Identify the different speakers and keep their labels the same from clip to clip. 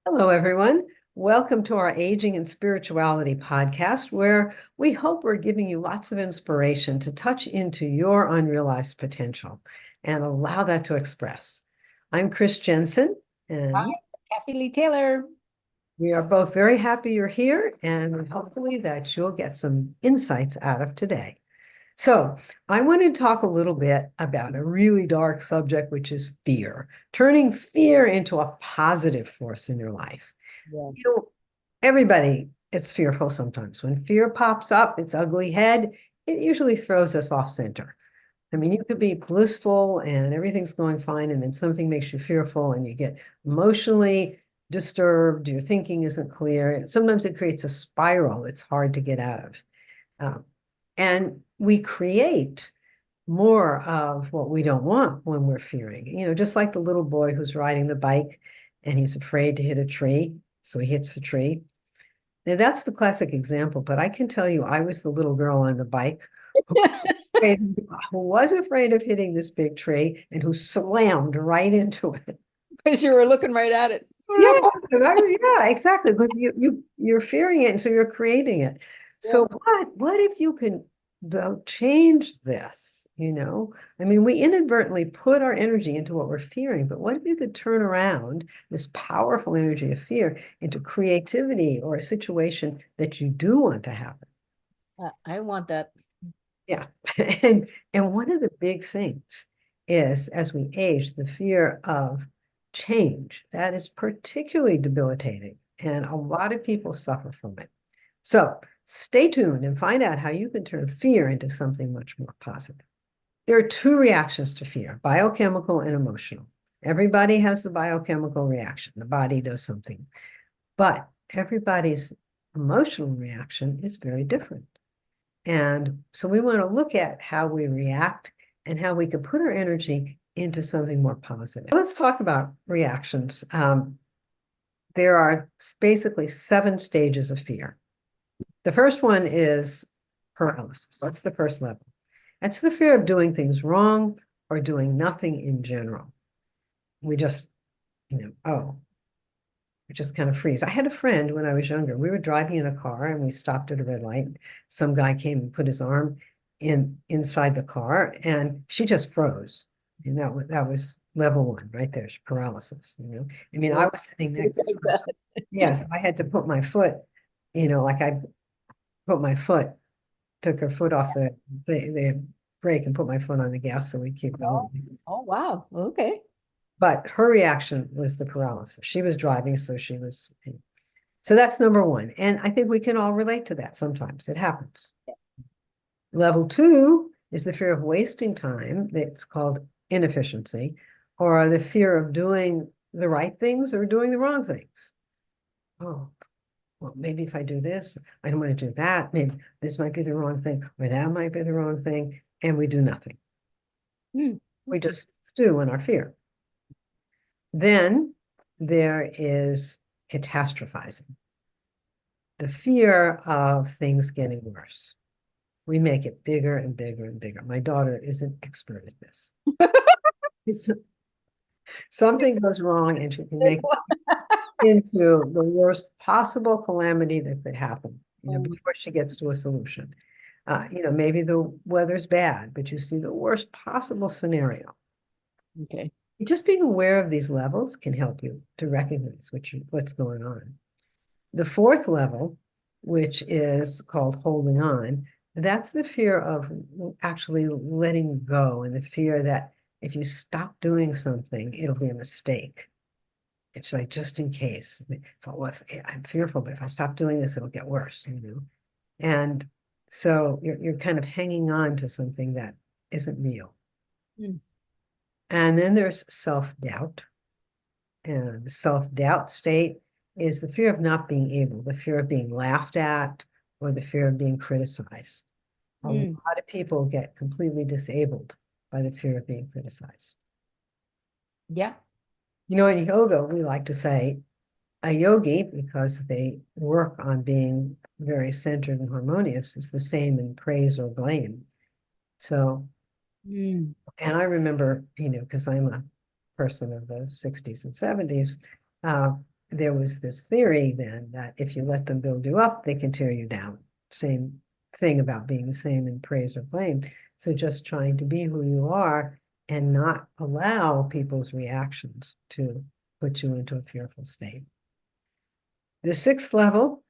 Speaker 1: Hello, everyone. Welcome to our Aging and Spirituality podcast, where we hope we're giving you lots of inspiration to touch into your unrealized potential and allow that to express. I'm Chris Jensen,
Speaker 2: Hi,
Speaker 1: and
Speaker 2: Kathy Lee Taylor.
Speaker 1: we are both very happy you're here, and hopefully that you'll get some insights out of today. So, I want to talk a little bit about a really dark subject, which is fear, turning fear into a positive force in your life.
Speaker 2: Yeah.
Speaker 1: You know, everybody is fearful sometimes. When fear pops up, its ugly head, it usually throws us off center. I mean, you could be blissful and everything's going fine, and then something makes you fearful and you get emotionally disturbed. Your thinking isn't clear. And sometimes it creates a spiral it's hard to get out of. Um, and we create more of what we don't want when we're fearing. Just like the little boy who's riding the bike and he's afraid to hit a tree, so he hits the tree. Now, that's the classic example, but I can tell you I was the little girl on the bike who was afraid of hitting this big tree and who slammed right into it.
Speaker 2: Because you were looking right at it.
Speaker 1: Yeah, yeah, exactly. Because you're fearing it, and so you're creating it.
Speaker 2: Yeah.
Speaker 1: So what if you can change this? I mean, we inadvertently put our energy into what we're fearing, but what if you could turn around this powerful energy of fear into creativity or a situation that you do want to happen?
Speaker 2: I want that.
Speaker 1: Yeah. And one of the big things is as we age, the fear of change. That is particularly debilitating, and a lot of people suffer from it. So stay tuned and find out how you can turn fear into something much more positive. There are two reactions to fear, biochemical and emotional. Everybody has the biochemical reaction. The body does something, but everybody's emotional reaction is very different. And so we want to look at how we react and how we can put our energy into something more positive. Let's talk about reactions. There are basically 7 stages of fear. The first one is paralysis. That's the first level. That's the fear of doing things wrong or doing nothing in general. We just, oh, we just kind of freeze. I had a friend when I was younger. We were driving in a car and we stopped at a red light. Some guy came and put his arm inside the car, and she just froze. And that was level 1 right there, paralysis. I mean, I was sitting next to her. Yes, I had to put my foot, like I put my foot, took her foot off the brake and put my foot on the gas so we keep
Speaker 2: Oh,
Speaker 1: going.
Speaker 2: oh, wow. Okay.
Speaker 1: But her reaction was the paralysis. She was driving, so she was. So that's number 1. And I think we can all relate to that sometimes. It happens. Level 2 is the fear of wasting time. That's called inefficiency, or the fear of doing the right things or doing the wrong things. Oh, well, maybe if I do this, I don't want to do that. Maybe this might be the wrong thing, or that might be the wrong thing. And we do nothing. We just stew in our fear. Then there is catastrophizing, the fear of things getting worse. We make it bigger and bigger and bigger. My daughter is an expert at this. Something goes wrong and she can make it into the worst possible calamity that could happen, before she gets to a solution. Maybe the weather's bad, but you see the worst possible scenario.
Speaker 2: Okay.
Speaker 1: Just being aware of these levels can help you to recognize what's going on. The 4th level, which is called holding on, that's the fear of actually letting go, and the fear that if you stop doing something, it'll be a mistake. It's like, just in case. I'm fearful, but if I stop doing this, it'll get worse. And so you're kind of hanging on to something that isn't real.
Speaker 2: Mm.
Speaker 1: And then there's self-doubt. And the self-doubt state is the fear of not being able, the fear of being laughed at, or the fear of being criticized. A lot of people get completely disabled by the fear of being criticized.
Speaker 2: Yeah.
Speaker 1: In yoga, we like to say a yogi, because they work on being very centered and harmonious, is the same in praise or blame. So, and I remember, because I'm a person of the 60s and 70s, there was this theory then that if you let them build you up, they can tear you down. Same thing about being the same in praise or blame. So just trying to be who you are and not allow people's reactions to put you into a fearful state. The sixth level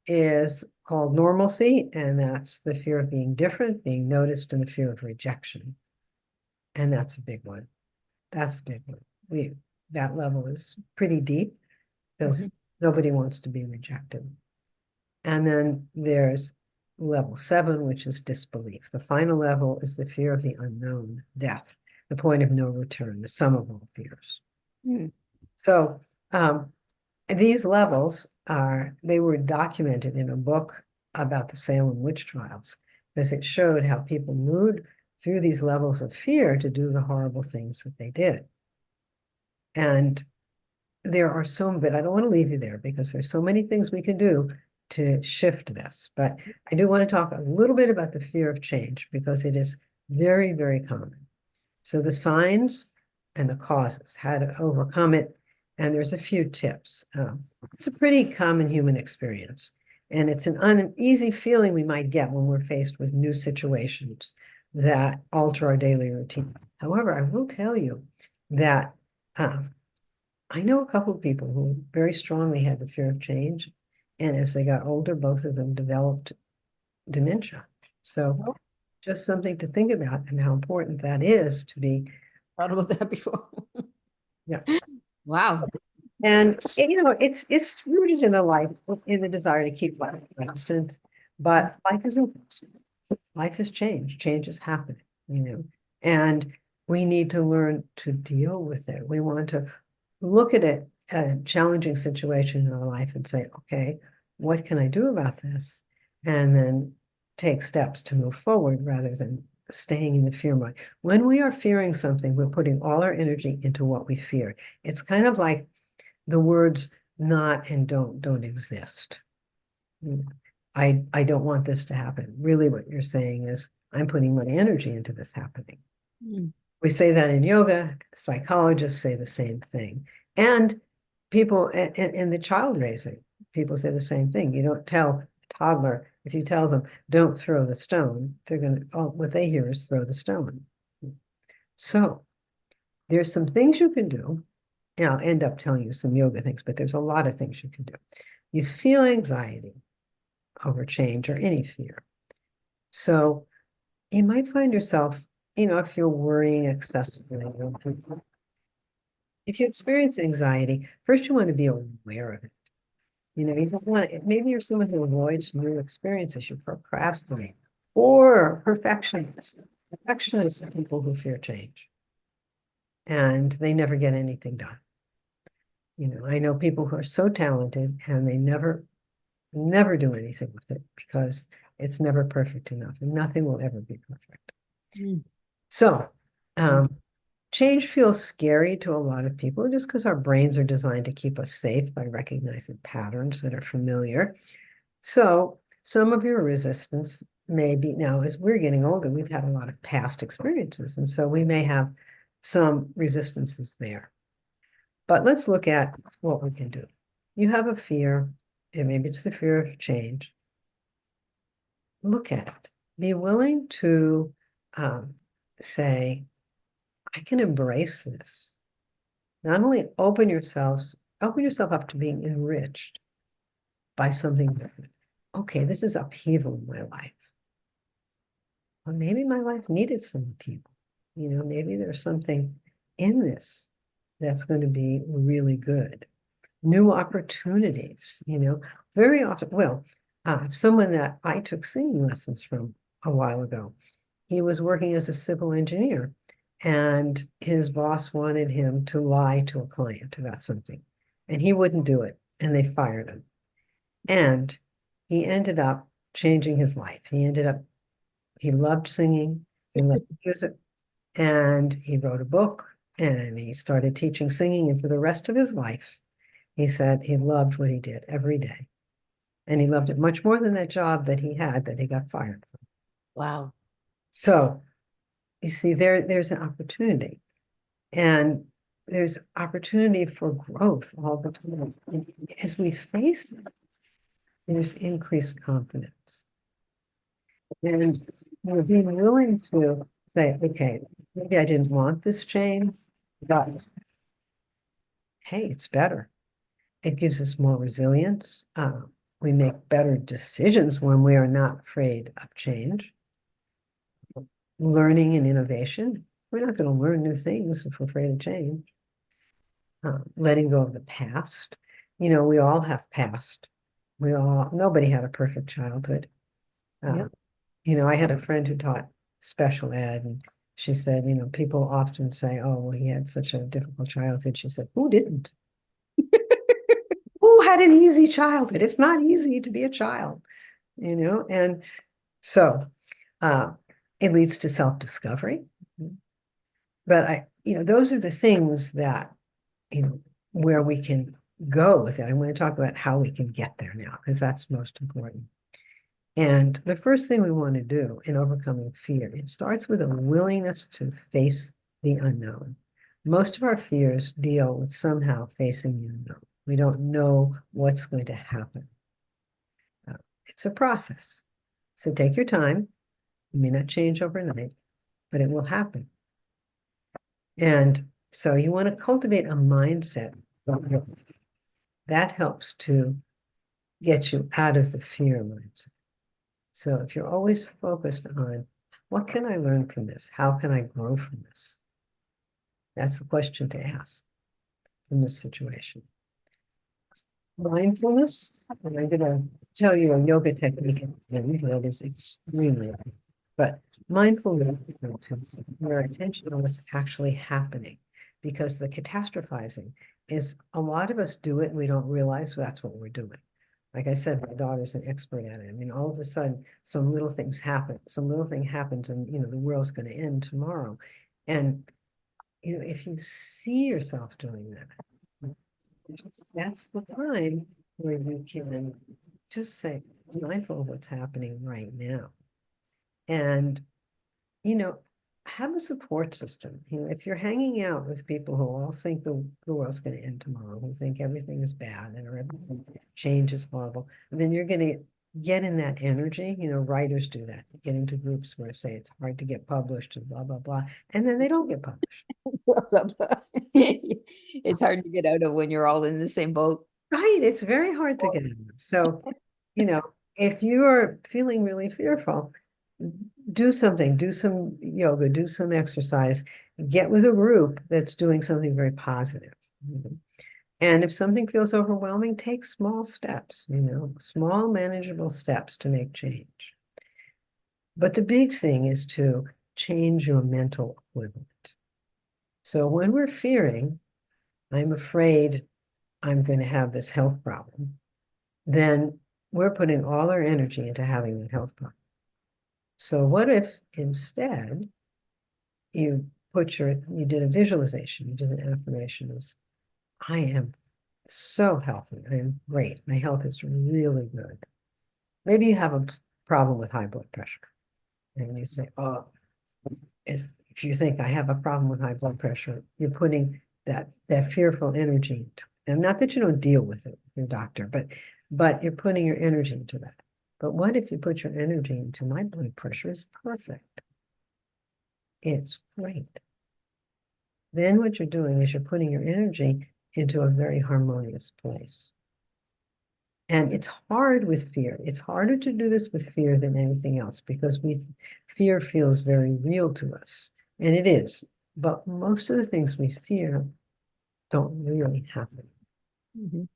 Speaker 1: is called normalcy, and that's the fear of being different, being noticed, and the fear of rejection. And that's a big one. That's a big one. That level is pretty deep because nobody wants to be rejected. And then there's level 7, which is disbelief. The final level is the fear of the unknown, death, the point of no return, the sum of all fears. So these levels they were documented in a book about the Salem witch trials because it showed how people moved through these levels of fear to do the horrible things that they did. And there are but I don't want to leave you there because there's so many things we can do to shift this. But I do want to talk a little bit about the fear of change because it is very, very common. So the signs and the causes, how to overcome it. And there's a few tips. It's a pretty common human experience. And it's an uneasy feeling we might get when we're faced with new situations that alter our daily routine. However, I will tell you that I know a couple of people who very strongly had the fear of change. And as they got older, both of them developed dementia. So just something to think about and how important that is to be.
Speaker 2: Thought about that before.
Speaker 1: Yeah.
Speaker 2: Wow.
Speaker 1: And it's rooted in in the desire to keep life constant, but life isn't constant. Life has changed. Change is happening, and we need to learn to deal with it. We want to look at it, a challenging situation in our life and say, okay, what can I do about this? And then take steps to move forward rather than staying in the fear mode. When we are fearing something, we're putting all our energy into what we fear. It's kind of like the words not and don't exist. I don't want this to happen. Really what you're saying is I'm putting my energy into this happening. We say that in yoga, psychologists say the same thing. And people in the child raising, people say the same thing. You don't tell a toddler, if you tell them, don't throw the stone, they're going to, what they hear is throw the stone. So there's some things you can do. And I'll end up telling you some yoga things, but there's a lot of things you can do. You feel anxiety over change or any fear. So you might find yourself, if you're worrying excessively, if you experience anxiety, first you want to be aware of it. You don't want to, maybe you're someone who avoids new experiences, you procrastinate, or perfectionists. Perfectionists are people who fear change, and they never get anything done. I know people who are so talented and they never do anything with it because it's never perfect enough, and nothing will ever be perfect. So, change feels scary to a lot of people just because our brains are designed to keep us safe by recognizing patterns that are familiar. So some of your resistance may be now, as we're getting older, we've had a lot of past experiences, and so we may have some resistances there. But let's look at what we can do. You have a fear, and maybe it's the fear of change. Look at it. Be willing to say, I can embrace this. Not only open yourself up to being enriched by something different. Okay, this is upheaval in my life. Well, maybe my life needed some upheaval. Maybe there's something in this that's going to be really good. New opportunities, very often. Someone that I took singing lessons from a while ago, he was working as a civil engineer, and his boss wanted him to lie to a client about something, and he wouldn't do it, and they fired him. And he ended up changing his life. He loved singing, he loved music, and he wrote a book, and he started teaching singing, and for the rest of his life, he said he loved what he did every day. And he loved it much more than that job that he had that he got fired from.
Speaker 2: Wow.
Speaker 1: So you see, there's an opportunity. And there's opportunity for growth all the time. And as we face it, there's increased confidence. And we're being willing to say, okay, maybe I didn't want this change, but hey, it's better. It gives us more resilience. We make better decisions when we are not afraid of change. Learning and innovation. We're not going to learn new things if we're afraid of change. Letting go of the past. We all have past. Nobody had a perfect childhood.
Speaker 2: Yep.
Speaker 1: I had a friend who taught special ed, and she said, people often say, oh, well, he had such a difficult childhood. She said, who didn't? Who had an easy childhood? It's not easy to be a child, and so it leads to self-discovery. But those are the things that, where we can go with it. I want to talk about how we can get there now, because that's most important. And the first thing we want to do in overcoming fear, it starts with a willingness to face the unknown. Most of our fears deal with somehow facing the unknown. We don't know what's going to happen. It's a process. So take your time. It may not change overnight, but it will happen. And so you want to cultivate a mindset that helps to get you out of the fear mindset. So if you're always focused on what can I learn from this? How can I grow from this? That's the question to ask in this situation. Mindfulness, and I'm going to tell you a yoga technique that is extremely, but mindfulness is to your attention on what's actually happening, because the catastrophizing is a lot of us do it and we don't realize that's what we're doing. Like I said, my daughter's an expert at it. I mean, all of a sudden, some little things happen, some little thing happens, and the world's going to end tomorrow. And if you see yourself doing that, that's the time where you can just say, "I'm mindful of what's happening right now." And have a support system. If you're hanging out with people who all think the world's going to end tomorrow, who think everything is bad and everything change is horrible, then you're going to get in that energy. Writers do that, get into groups where say it's hard to get published and blah, blah, blah, and then they don't get published.
Speaker 2: It's hard to get out of when you're all in the same boat.
Speaker 1: Right, it's very hard to get in. So, if you are feeling really fearful, do something, do some yoga, do some exercise, get with a group that's doing something very positive. And if something feels overwhelming, take small steps, small manageable steps to make change. But the big thing is to change your mental equivalent. So when we're fearing, I'm afraid I'm going to have this health problem, then we're putting all our energy into having that health problem. So what if instead you did a visualization, you did an affirmation of, I am so healthy, I am great, my health is really good. Maybe you have a problem with high blood pressure, and you say, oh, if you think I have a problem with high blood pressure, you're putting that fearful energy into it. And not that you don't deal with it with your doctor, but you're putting your energy into that. But what if you put your energy into my blood pressure is perfect? It's great. Then what you're doing is you're putting your energy into a very harmonious place. And it's hard with fear. It's harder to do this with fear than anything else, because fear feels very real to us. And it is. But most of the things we fear don't really happen.
Speaker 2: Mhm.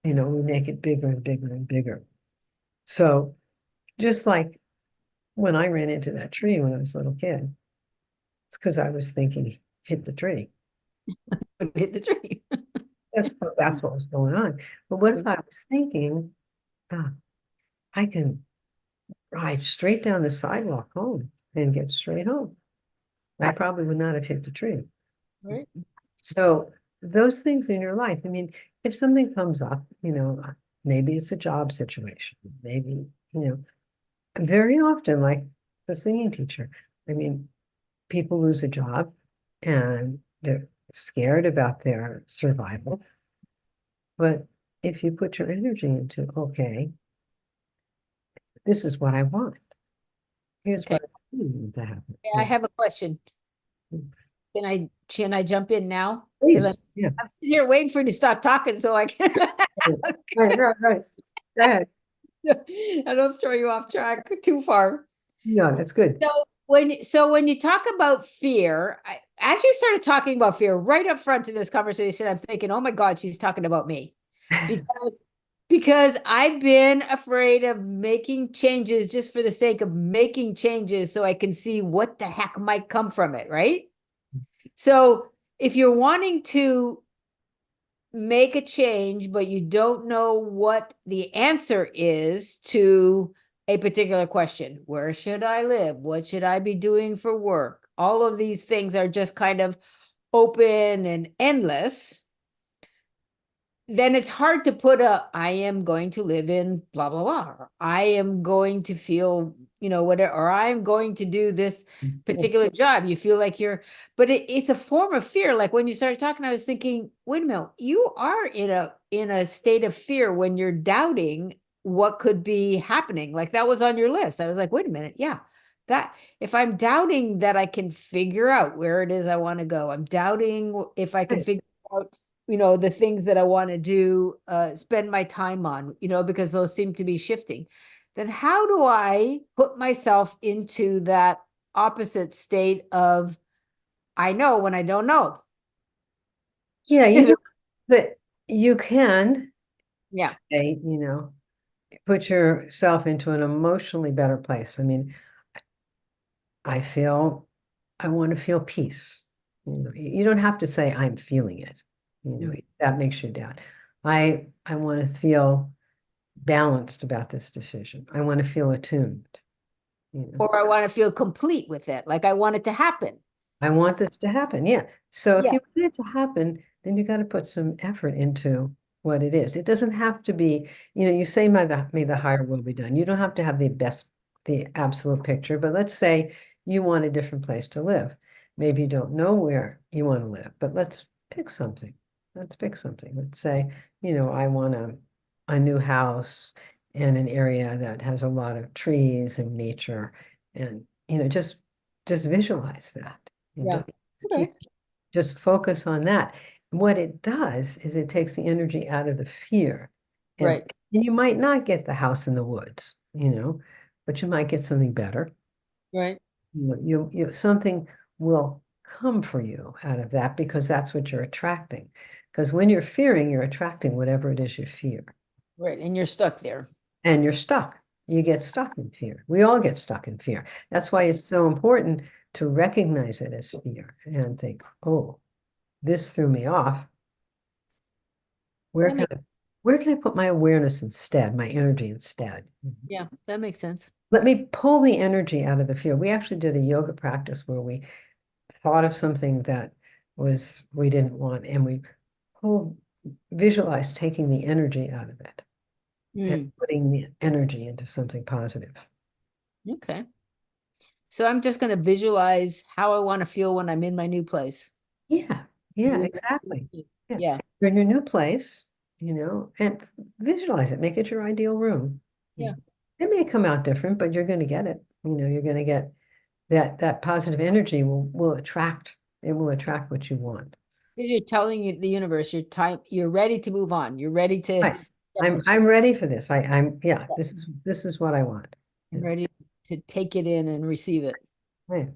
Speaker 1: We make it bigger and bigger and bigger. So just like when I ran into that tree when I was a little kid, it's because I was thinking, hit the tree.
Speaker 2: Hit the tree.
Speaker 1: That's what was going on. But what if I was thinking, ah, I can ride straight down the sidewalk home and get straight home? I probably would not have hit the tree.
Speaker 2: Right.
Speaker 1: So those things in your life, I mean, if something comes up, maybe it's a job situation, maybe, very often, like the singing teacher, I mean, people lose a job and scared about their survival. But if you put your energy into, okay, this is what I want. Here's
Speaker 2: Okay.
Speaker 1: what I need to happen.
Speaker 2: I have a question. Can I jump in now? Because
Speaker 1: Please, yeah.
Speaker 2: I'm sitting here waiting for you to stop talking so I can
Speaker 1: Right. Go ahead.
Speaker 2: I don't throw you off track too far.
Speaker 1: No, that's good.
Speaker 2: So when you talk about fear, as you started talking about fear right up front in this conversation, I'm thinking, oh my God, she's talking about me. Because because I've been afraid of making changes just for the sake of making changes so I can see what the heck might come from it, right? So if you're wanting to make a change, but you don't know what the answer is to a particular question. Where should I live? What should I be doing for work? All of these things are just kind of open and endless. Then it's hard to put I am going to live in blah, blah, blah. Or I am going to feel, whatever, or I'm going to do this particular job. You feel like but it's a form of fear. Like when you started talking, I was thinking, wait a minute, you are in a state of fear when you're doubting what could be happening. Like that was on your list. I was like, wait a minute. Yeah. That if I'm doubting that I can figure out where it is I want to go, I'm doubting if I can figure out the things that I want to do, spend my time on, because those seem to be shifting. Then how do I put myself into that opposite state of I know when I don't know?
Speaker 1: Yeah, but you can
Speaker 2: Yeah.
Speaker 1: say, put yourself into an emotionally better place. I mean, I want to feel peace. You don't have to say I'm feeling it. That makes you doubt. I want to feel balanced about this decision. I want to feel attuned.
Speaker 2: Or I want to feel complete with it. Like I want it to happen.
Speaker 1: I want this to happen. Yeah. So if
Speaker 2: Yeah.
Speaker 1: you want it to happen, then you got to put some effort into what it is. It doesn't have to be, you say may the higher will be done. You don't have to have the absolute picture, but let's say you want a different place to live. Maybe you don't know where you want to live, but let's pick something. Let's pick something. Let's say, I want a new house in an area that has a lot of trees and nature and, just visualize that. And
Speaker 2: Yeah.
Speaker 1: just
Speaker 2: Okay.
Speaker 1: just focus on that. What it does is it takes the energy out of the fear. And,
Speaker 2: Right.
Speaker 1: and you might not get the house in the woods, but you might get something better.
Speaker 2: Right.
Speaker 1: Something will come for you out of that because that's what you're attracting. Because when you're fearing, you're attracting whatever it is you fear.
Speaker 2: Right. And you're stuck there.
Speaker 1: And you're stuck. You get stuck in fear. We all get stuck in fear. That's why it's so important to recognize it as fear and think, oh, this threw me off. Where
Speaker 2: That
Speaker 1: can
Speaker 2: makes,
Speaker 1: I, where can I put my awareness instead, my energy instead?
Speaker 2: yeah, that makes sense.
Speaker 1: Let me pull the energy out of the fear. We actually did a yoga practice where we thought of something that we didn't want, and we visualized taking the energy out of it and
Speaker 2: Mm,
Speaker 1: putting the energy into something positive.
Speaker 2: okay. So I'm just going to visualize how I want to feel when I'm in my new place.
Speaker 1: Yeah, exactly. Yeah.
Speaker 2: Yeah.
Speaker 1: You're in your new place, and visualize it. Make it your ideal room.
Speaker 2: Yeah.
Speaker 1: It may come out different, but you're going to get it. You're going to get that positive energy it will attract what you want.
Speaker 2: Because you're telling the universe, you're ready to move on. You're ready to
Speaker 1: Right.
Speaker 2: get the
Speaker 1: I'm ready for this. Yeah, this is what I want.
Speaker 2: I'm ready to take it in and receive it.
Speaker 1: Right.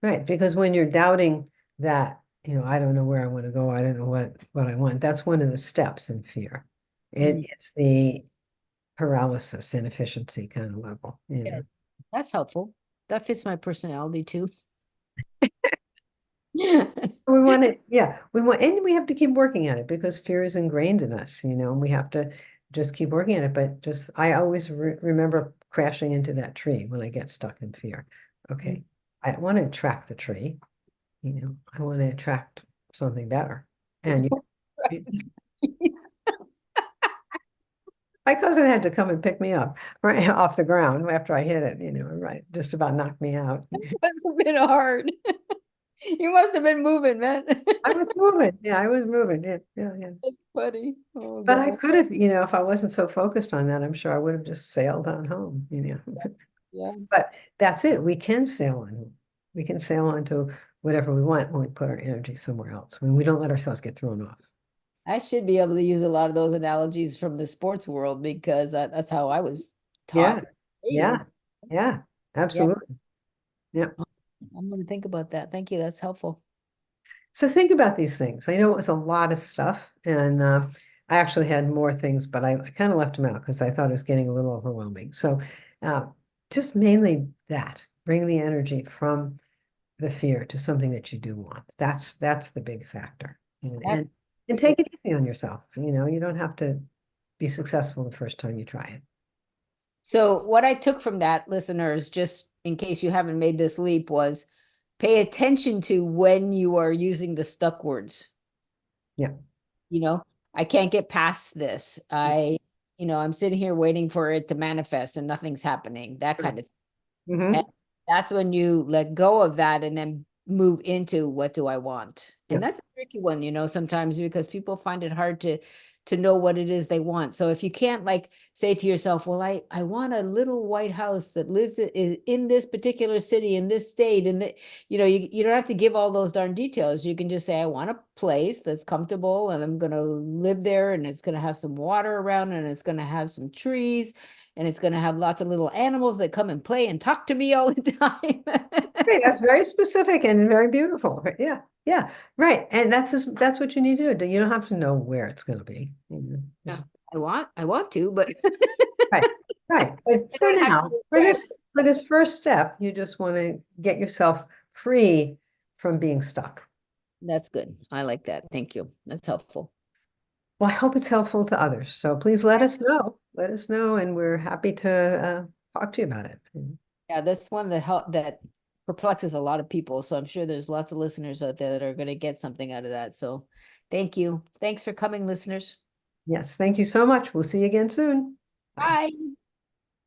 Speaker 1: Right. Because when you're doubting that, I don't know where I want to go, I don't know what I want. That's one of the steps in fear.
Speaker 2: Mm,
Speaker 1: It's the paralysis, inefficiency kind of level.
Speaker 2: yeah, that's helpful. That fits my personality too.
Speaker 1: We want it, yeah, and we have to keep working at it because fear is ingrained in us, and we have to just keep working at it. But I always remember crashing into that tree when I get stuck in fear. Okay, I don't want to attract the tree, I want to attract something better. And my cousin had to come and pick me up right off the ground after I hit it, right, just about knocked me out.
Speaker 2: That's a bit hard. You must have been moving, man.
Speaker 1: I was moving. Yeah, I was moving. Yeah, yeah, yeah.
Speaker 2: That's funny. Oh
Speaker 1: But I
Speaker 2: God.
Speaker 1: could have, if I wasn't so focused on that, I'm sure I would have just sailed on home.
Speaker 2: Yeah.
Speaker 1: But that's it. We can sail on home. We can sail on to whatever we want when we put our energy somewhere else, when we don't let ourselves get thrown off.
Speaker 2: I should be able to use a lot of those analogies from the sports world because that's how I was
Speaker 1: Yeah,
Speaker 2: taught.
Speaker 1: yeah,
Speaker 2: Raised.
Speaker 1: yeah,
Speaker 2: Yeah,
Speaker 1: absolutely. Yeah.
Speaker 2: I'm going to think about that. Thank you. That's helpful.
Speaker 1: So think about these things. I know it was a lot of stuff, and I actually had more things, but I kind of left them out because I thought it was getting a little overwhelming. So uh, just mainly that, bring the energy from the fear to something that you do want. That's the big factor. And,
Speaker 2: That's
Speaker 1: and and take it easy on yourself. You don't have to be successful the first time you try it.
Speaker 2: So what I took from that, listeners, just in case you haven't made this leap, was pay attention to when you are using the stuck words.
Speaker 1: Yeah.
Speaker 2: You know, I can't get past this. I'm sitting here waiting for it to manifest and nothing's happening. That kind of thing. And
Speaker 1: Mm-hmm.
Speaker 2: that's when you let go of that and then move into what do I want?
Speaker 1: Yeah.
Speaker 2: And that's a tricky one, sometimes because people find it hard to know what it is they want. So if you can't like say to yourself, well, I want a little white house that lives in this particular city, in this state, and you don't have to give all those darn details. You can just say, I want a place that's comfortable and I'm gonna live there and it's gonna have some water around and it's gonna have some trees and it's going to have lots of little animals that come and play and talk to me all the time.
Speaker 1: Hey, that's very specific and very beautiful. Yeah. Yeah. Right. And that's what you need to do. You don't have to know where it's going to be.
Speaker 2: Yeah, I want to, but
Speaker 1: Right. Right. But
Speaker 2: I
Speaker 1: for
Speaker 2: don't have to
Speaker 1: now, for
Speaker 2: drive.
Speaker 1: this first step, you just want to get yourself free from being stuck.
Speaker 2: That's good. I like that. Thank you. That's helpful.
Speaker 1: Well, I hope it's helpful to others. So please let us know. Let us know, and we're happy to talk to you about it.
Speaker 2: Yeah, that's one that perplexes a lot of people. So I'm sure there's lots of listeners out there that are going to get something out of that. So thank you. Thanks for coming, listeners.
Speaker 1: Yes, thank you so much. We'll see you again soon. Bye.
Speaker 2: Bye.